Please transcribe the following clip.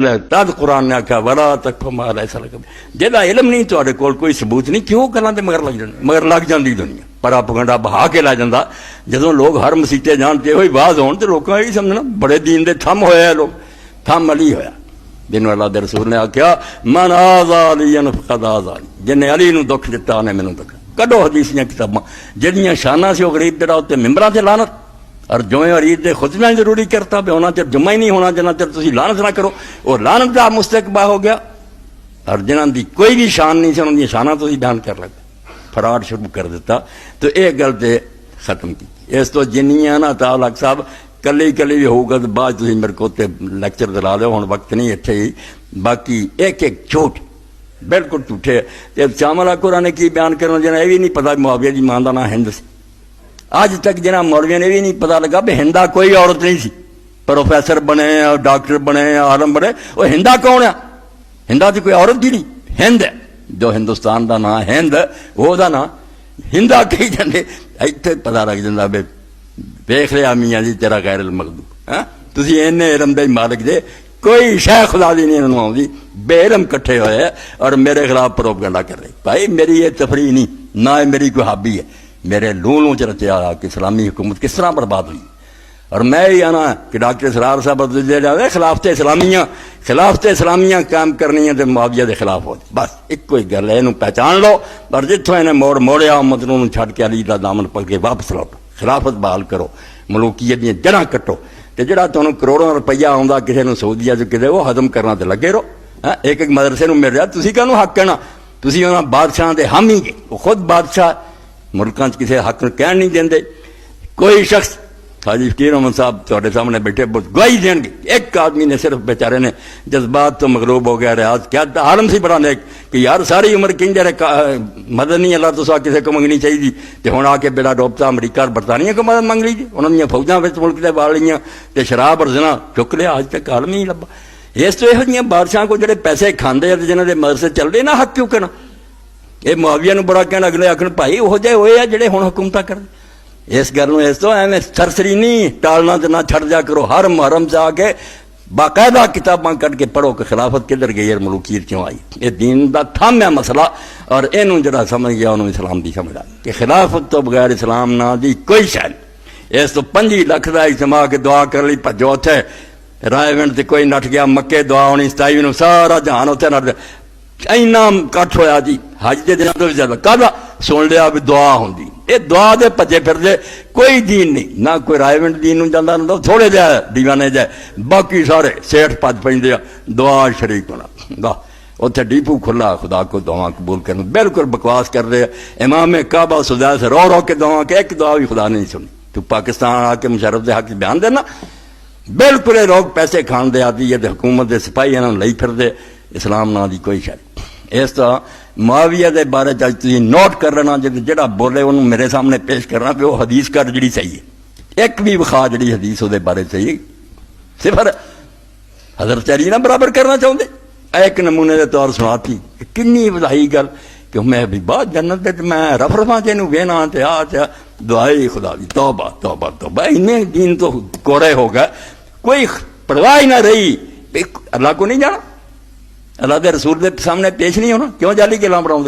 تد قرآن نے آخیا ولا تقف ما لیس لک جہاں علم نہیں تواڈے کول کوئی ثبوت نہیں کیوں گلاں تے مگر لگ جاندی دنیا پراپگنڈا بہا کے لا جاندا جدوں لوگ ہر مسیتے جان تے ہوئی باز ہون تے لوکاں یہ سمجھنا بڑے دین دے تھم ہوئے لوگ تھم علی ہویا جن اللہ دے رسول نے آخیا من آذا علی فقد آذانی جن علی نو دکھ دتا نے مینوں دکھ کڈو حدیث دیاں کتاباں جہڑیاں شاناں سی وہ غریب دے تے ممبراں تے لعنت اور جمعے اور عید دے خطبے ضروری کرتا پہ ہونا چر جمعہ ہی نہیں ہونا جنہ چر تسی لعنت نہ کرو اور لعنت دا مستقبہ ہو گیا اور جنہ دی کوئی بھی شان نہیں سی انہاں دی شاناں تسی بیان کر لگے فراڈ شروع کر دیتا تو ایک گل تے ختم کی اس تو جنیاں نا تعلق صاحب کلی کلی بھی ہوگا تو بعد تسی میرے کو تے لیکچر دلا لو ہن وقت نہیں اتھے ہی باقی ایک ایک جھوٹ بالکل جھوٹے تے چاملا قرآن نے کی بیان کرنا جنہ یہ بھی نہیں پتا معاویہ دی ماں دا نام ہند سی آج تک جناب مولویوں نے بھی نہیں پتا لگا بھی ہندا کوئی عورت نہیں سی پروفیسر بنے اور ڈاکٹر بنے عالم بنے وہ ہندا کون ہے ہندا تو کوئی عورت بھی نہیں ہند ہے جو ہندوستان دا نام ہند وہ دا نام ہندا کہی جاندے اتنے پتا لگ جاتا بے دیکھ لیا میاں جی تیرا غیر المغضوب ہاں تسی اینے علم دے مالک دے کوئی شے خدا دی نہیں انہوں آؤں بے علم کٹھے ہوئے اور میرے خلاف پروپگنڈا کر رہے بھائی میری یہ تفریح نہیں نہ میری کوئی ہابی ہے میرے لوں چ رچیا کہ اسلامی حکومت کس طرح برباد ہوئی اور میں یہ آنا کہ ڈاکٹر اسرار صاحب دے جائے خلافت اسلامیہ قائم کرنی ہے معاویہ دے خلاف ہو بس ایک کوئی گل ہے یہ پہچان لو اور جتوں انہیں موڑیا امت نوں چھڈ کے علی دا دامن پکڑ کے واپس لوٹو خلافت بحال کرو ملوکیت دیاں جڑاں کٹو تے جڑا تمہیں کروڑوں روپیہ آਉਂدا کسی نوں سعودیہ چ کدے وہ ہضم کرنا تے لگے رہو ایک ایک مدرسے نوں مل رہا تسی کانوں حق کہنا تسی انہاں بادشاہ دے حامی جے وہ خود بادشاہ ملکاں کسی حق کہن نہیں دیں کوئی شخص حاجی فقیر احمد صاحب تھوڑے سامنے بیٹھے گواہی دین گے ایک آدمی نے صرف بیچارے نے جذبات تو مغلوب ہو گیا ریاض کیا عالم سی بڑا نیک کہ یار ساری عمر کہیں جا مدد نہیں اللہ تو سوا کسی کو منگنی چاہیے تو ہوں آ کے بیڑا ڈوبتا امریکہ اور برطانیہ کو مدد منگ لیجیے انہوں نے فوجاں ملک سے بال لیاں تو شراب اور زنا چک لیا آج تک عالم ہی لبا اس تو یہ بادشاہ کو جڑے پیسے کھاندے جنہوں کے مدرسے چل رہے نہ حق کیوں کرنا یہ معاویہ نو بڑا کہنا اگلے آخر بھائی وہ جائے ہوئے جڑے ہوں حکومت کر اس گل اس تو ایویں سرسری نہیں ٹالنا تو نہ چھڑ جا کرو ہر محرم سے آ کے باقاعدہ کتاباں کٹ کے پڑھو کہ خلافت کدھر گئی اور ملوکیت کیوں آئی یہ دین دا تھام ہے مسئلہ اور یہ جڑا سمجھ گیا انہوں اسلام دی سمجھ آئی کہ خلافت تو بغیر اسلام نہ دی کوئی شاید اس تو 5 لاکھ کا اجتماع کے دعا کر لی بھجو اتنے رائے ونڈ سے کوئی نٹ گیا مکے دعا ہونی 27 نو سارا جہان اتنے نٹ اینا کٹ ہویا جی حج دے دنوں تو بھی زیادہ کہا سن لیا بھی دعا ہوندی یہ دعا دے پجے پھر دے کوئی دین نہیں نہ کوئی رائے ونڈ دین نوں جاندا نہ تھوڑے جائے دیوانے جائے باقی سارے سیٹھ پج پیندے دعا شریک ہونا دا اتنے ڈیپو کھلا خدا کو دعا قبول کرنا بالکل بکواس کر رہے امام کعبہ سجا سے رو رو کے دعا کہ ایک دعا بھی خدا نے نہیں سنی تو پاکستان آ کے مشرف دے حق بیان دینا بالکل لوگ پیسے کھان دے آتی ہے حکومت دے سپاہی انہوں لئی پھر دے اسلام نہ دی کوئی شاید اس طرح معاویہ دے بارے تھی نوٹ کر لینا جڑا بولے انہوں میرے سامنے پیش کرنا کہ وہ حدیث کر جڑی چاہیے ایک بھی بخا جڑی حدیث وہ بارے چاہیے صفر حضرت علی نہ برابر کرنا چاہتے ایک نمونے دے طور سناتی کنی بدائی گل کہ میں بھی بات جنت دے میں رف رفا تینوں وینا تے آ دعائی خدا دی توبہ توبہ توبہ انہیں دین تو کوڑے ہو گئے کوئی پرواہ نہ رہی اللہ کو نہیں جانا اللہ دے رسول دے سامنے پیش نہیں ہونا کیوں جالی کے لام بناؤ